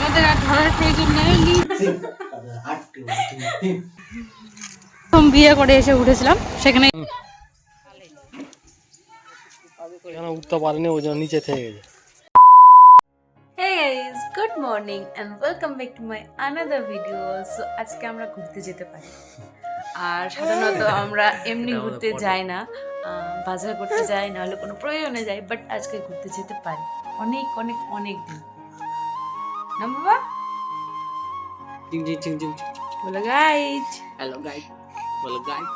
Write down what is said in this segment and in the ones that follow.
আমাদের আর ধরার প্রয়োজন নেই। বিয়ে করে এসে উঠেছিলাম সেখানে উঠতে পারেনি, ওই জন্য নিচে থেকে গেছে। Hey guys, good morning and welcome back to my another video. So আজকে আমরা ঘুরতে যেতে পারি। আর সাধারণত আমরা এমনি ঘুরতে যাই না, বাজার করতে যাই, নাহলে কোনো প্রয়োজনে যাই, বাট আজকে ঘুরতে যেতে পারি অনেক অনেক অনেক দিন না বাবা। চিং চিং চিং চিং চিং। বলো গাইজ, হ্যালো গাইড, বলো গাইড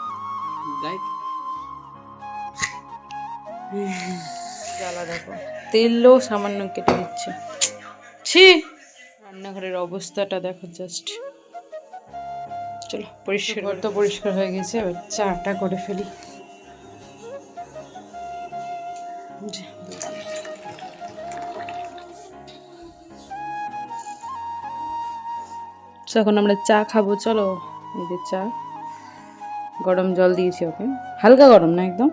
গাইড। জ্বালা দেখো, তেলও সামান্য কেটে দিচ্ছে। ছি, রান্নাঘরের অবস্থাটা দেখো জাস্ট। চলো পরিষ্কার, তো পরিষ্কার হয়ে গেছে, এবার চাটা করে ফেলি। এখন আমরা চা খাবো, চলো। এই যে চা, গরম জল দিয়েছি ওকে, হালকা গরম না একদম।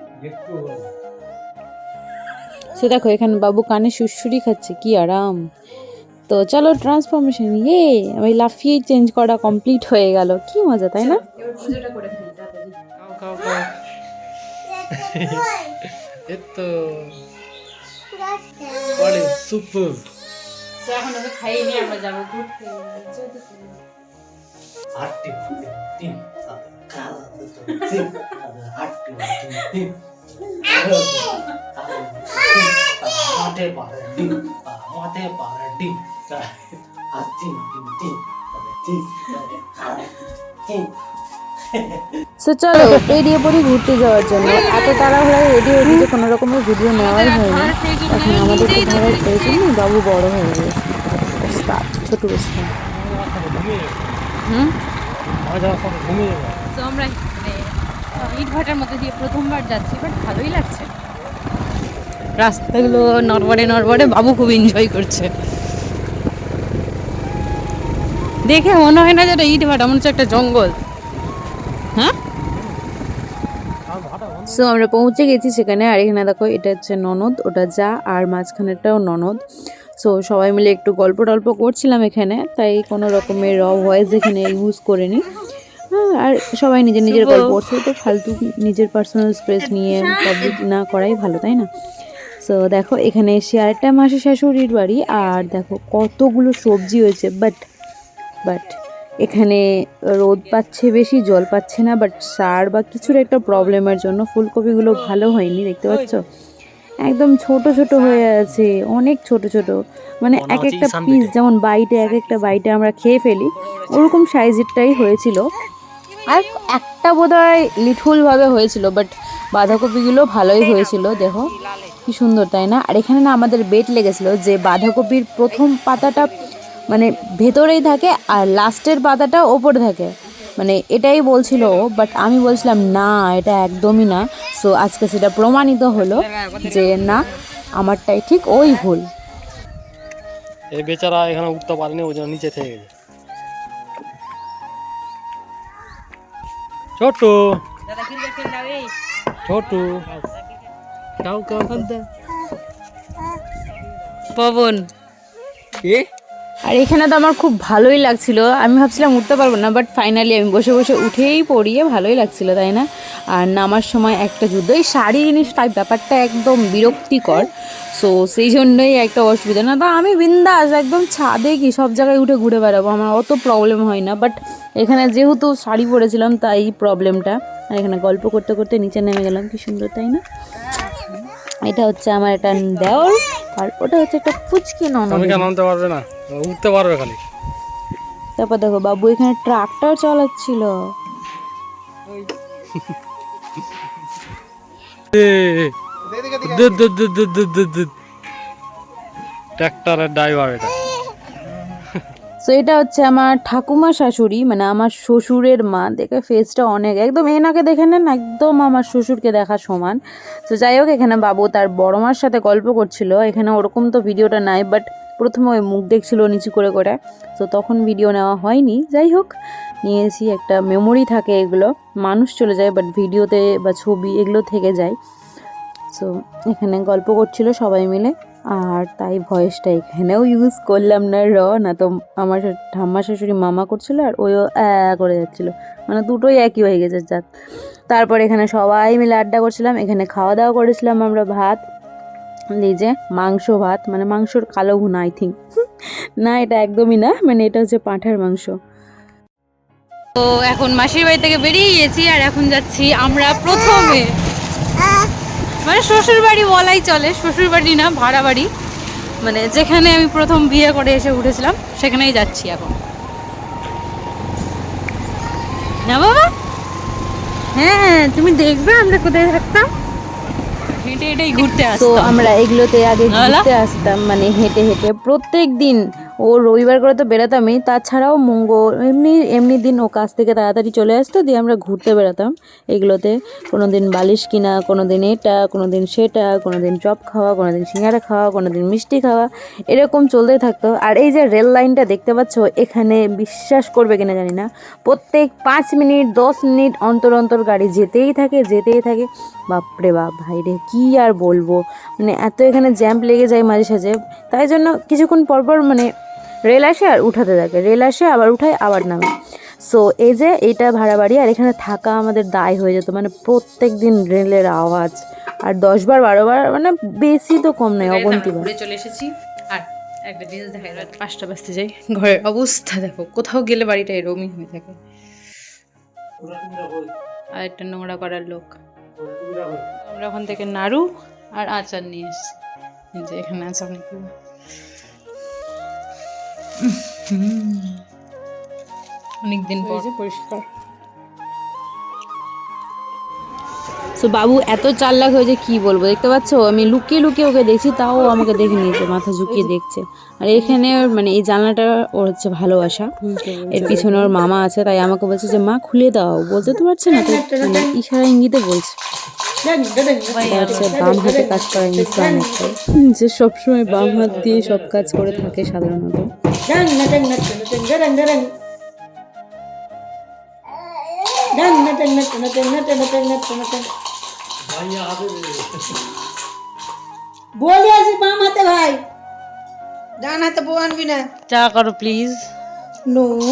সে দেখো এখানে বাবু কানে সুড়সুড়ি খাচ্ছে, কি আরাম। তো চলো ট্রান্সফরমেশন, ইয়ে আমি লাফিয়ে চেঞ্জ করা কমপ্লিট হয়ে গেল, কি মজা তাই না? এবার পুজোটা করে ফেলি তাড়াতাড়ি। খাও খাও খাও। এতো বড় সুপার। সো এখন ওকে খাইয়ে নিয়ে আমরা যাবো ঘুরতে। আটটি তিন খাওয়া তো তিন আটটি তিন মাঠে পাড়া ডিম, মাঠে পাড়া ডিম, তিন তিন তিন তিন তিন। সো চলো বেরিয়ে পড়ি ঘুরতে যাওয়ার জন্য। এত তাড়াহুড়ায় রেডি হয়েছি যে কোনো রকমের ভিডিও নেওয়াই হয়নি। এখন আমাদের তো ধরার প্রয়োজন নেই, বাবু বড় হয়ে গেছে, ছোট অবস্থা। তো আমরা ইট ভাটার মধ্যে দিয়ে প্রথমবার যাচ্ছি, বাট ভালোই লাগছে। রাস্তাগুলো নড়বড়ে নড়বড়ে, বাবু খুব এনজয় করছে। দেখে মনে হয় না যেটা ইট ভাটা, মনে হচ্ছে একটা জঙ্গল। হ্যাঁ, সো আমরা পৌঁছে গেছি সেখানে। আর এখানে দেখো এটা হচ্ছে ননদ, ওটা যা, আর মাঝখানেরটাও ননদ। সো সবাই মিলে একটু গল্প টল্প করছিলাম এখানে, তাই কোনো রকমের র ভয়েস এখানে ইউজ করিনি। হ্যাঁ, আর সবাই নিজের নিজের গল্প করছে, তো ফালতু নিজের পার্সোনাল স্পেস নিয়ে পাবলিক না করাই ভালো, তাই না? সো দেখো এখানে এসে আরেকটা মাসি শাশুড়ির বাড়ি, আর দেখো কতগুলো সবজি হয়েছে, বাট এখানে রোদ পাচ্ছে বেশি, জল পাচ্ছে না, বাট সার বা কিছুর একটা প্রবলেমের জন্য ফুলকপিগুলো ভালো হয়নি, দেখতে পাচ্ছ একদম ছোট ছোট হয়ে আছে, অনেক ছোট ছোট, মানে এক একটা পিস যেমন বাইটে এক একটা বাইটে আমরা খেয়ে ফেলি ওরকম সাইজেরটাই হয়েছিল। আর একটা বোধহয় লিটফুলভাবে হয়েছিল, বাট বাঁধাকপিগুলো ভালোই হয়েছিল, দেখো কি সুন্দর তাই না? আর এখানে না আমাদের বেট লেগেছিল যে বাঁধাকপির প্রথম পাতাটা মানে ভেতরেই থাকে আর লাস্টের পাতাটা ওপরে থাকে, মানে এটাই বলছিল, বাট আমি বলছিলাম না এটা একদমই না। সো আজকে সেটা প্রমাণিত হলো যে না, আমারটাই ঠিক, ওই ভুল। এই বেচারা এখানে উঠতে পারেনি, ওই জন্য নিচে থেকে গেছে। ছোট ছোট পবন, আর এখানে তো আমার খুব ভালোই লাগছিল, আমি ভাবছিলাম উঠতে পারবো না, বাট ফাইনালি আমি বসে বসে উঠেই পড়িয়ে ভালোই লাগছিল, তাই না? আর নামার সময় একটা যুদ্ধ, এই শাড়ি জিনিসটা ব্যাপারটা একদম বিরক্তিকর। সো সেই জন্যই একটা অসুবিধা, না তো আমি বিন্দাস একদম ছাদে কি সব জায়গায় উঠে ঘুরে বেড়াবো, আমার অত প্রবলেম হয় না, বাট এখানে যেহেতু শাড়ি পরেছিলাম তাই এই প্রবলেমটা। আর এখানে গল্প করতে করতে নিচে নেমে গেলাম, কি সুন্দর তাই না? এটা হচ্ছে আমার একটা দেওর, আর ওটা হচ্ছে একটা পুচকি ননদ। নামতে পারবে না, উঠতে পারবে খালি। তারপর দেখো বাবু এখানে ট্রাক্টর চালাচ্ছিল। ট্রাক্টরের ড্রাইভার এটা। সো এটা হচ্ছে আমার ঠাকুমা শাশুড়ি, মানে আমার শ্বশুরের মা, দেখে ফেসটা অনেক একদম এনাকে দেখে নেন একদম আমার শ্বশুরকে দেখা সমান। তো যাই হোক এখানে বাবু তার বড় মার সাথে গল্প করছিল, এখানে ওরকম তো ভিডিওটা নাই, বাট প্রথমে ওই মুখ দেখছিল নিচু করে করে, তো তখন ভিডিও নেওয়া হয়নি। যাই হোক নিয়েছি, একটা মেমোরি থাকে, এগুলো মানুষ চলে যায় বাট ভিডিওতে বা ছবি এগুলো থেকে যায়। সো এখানে গল্প করছিল সবাই মিলে। আর তাই ভয়েসটা এখানেও ইউজ করলাম না না তো আমার ঠাম্মা শাশুড়ি মামা করছিল আর ওইও করে যাচ্ছিল, মানে দুটোই একই হয়ে গেছে জাত। তারপর এখানে সবাই মিলে আড্ডা করছিলাম, এখানে খাওয়া দাওয়া করেছিলাম আমরা ভাত, এই যে মাংস ভাত, মানে মাংসর কালো ভুনা আই থিঙ্ক, না এটা একদমই না, মানে এটা হচ্ছে পাঁঠার মাংস। তো এখন মাসির বাড়ি থেকে বেরিয়ে গেছি আর এখন যাচ্ছি আমরা প্রথমে, মানে শ্বশুর বাড়ি বলাই চলে, শ্বশুর বাড়ি না ভাড়া বাড়ি, মানে যেখানে আমি প্রথম বিয়ে করে এসে উঠেছিলাম সেখানেই যাচ্ছি এখন। না বাবা, হ্যাঁ তুমি দেখবে আমরা কোথায় থাকতাম, হেঁটে হেঁটেই ঘুরতে আসতাম। তো আমরা এগুলোতে আগে ঘুরতে আসতাম, মানে হেঁটে হেঁটে প্রত্যেক দিন। ও রবিবার করে তো বেরোতামই, তাছাড়াও এমনি দিন ও কাজ থেকে তাড়াতাড়ি চলে আসতো, দিয়ে আমরা ঘুরতে বেরোতাম এগুলোতে। কোনো দিন বালিশ কিনা, কোনো দিন এটা, কোনো দিন সেটা, কোনো দিন চপ খাওয়া, কোনো দিন সিঙ্গারা খাওয়া, কোনো দিন মিষ্টি খাওয়া, এরকম চলতেই থাকতো। আর এই যে রেল লাইনটা দেখতে পাচ্ছ, এখানে বিশ্বাস করবে কিনা জানি না, প্রত্যেক 5 মিনিট 10 মিনিট অন্তর অন্তর গাড়ি যেতেই থাকে। বাপরে বাপ ভাই রে, কী আর বলবো, মানে এত এখানে জ্যাম্প লেগে যায় মাঝে সাঝে, তাই জন্য কিছুক্ষণ পরপর মানে রেল আসে আর উঠাতে থাকে, রেল আসে আবার উঠায় আবার নামে। সো এই যে এইটা ভাড়া বাড়ি, আর এখানে থাকা আমাদের দায় হয়ে যেত, মানে প্রত্যেক দিন রেলের আওয়াজ, আর 10 বার 12 বার, মানে বেশি তো কম নয়, অগন্তি বার। চলে এসেছি আর একটা জিনিস দেখাই, রাত 5টা বাজতে যাই, ঘরের অবস্থা দেখো, কোথাও গেলে বাড়িটা এরকমই হয়ে থাকে। আর একটা নোংরা করার লোক। আমরা ওখান থেকে নাড়ু আর আচার নিয়ে এসেছি, যে এখানে আছে অনেকগুলো। অনেকদিন পর পরিষ্কার। সো বাবু এত চালাক হয়েছে কি বলবো, দেখতে পাচ্ছ আমি লুকিয়ে লুকিয়ে ওকে দেখছি, তাও আমাকে দেখে নিয়েছে, মাথা ঝুঁকিয়ে দেখছে। আর এখানে মানে এই জানলাটা ওর হচ্ছে ভালোবাসা, এর পিছনে ওর মামা আছে, তাই আমাকে বলছে যে মা খুলে দাও, বলতে তো পারছে না, তো মানে ইশারা ইঙ্গিতে বলছে। হচ্ছে বাম হাতে কাজ করা ইনসান একটা, যে সবসময় বাম হাত দিয়ে সব কাজ করে থাকে সাধারণত। চা করো প্লিজ।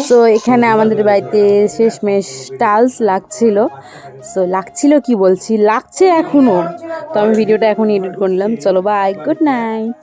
সো এখানে আমাদের বাড়িতে শেষমেশ টাইলস লাগছিল কি বলছি, লাগছে এখনো। তো আমি ভিডিওটা এখন এডিট করলাম, চলো বাই, গুড নাইট।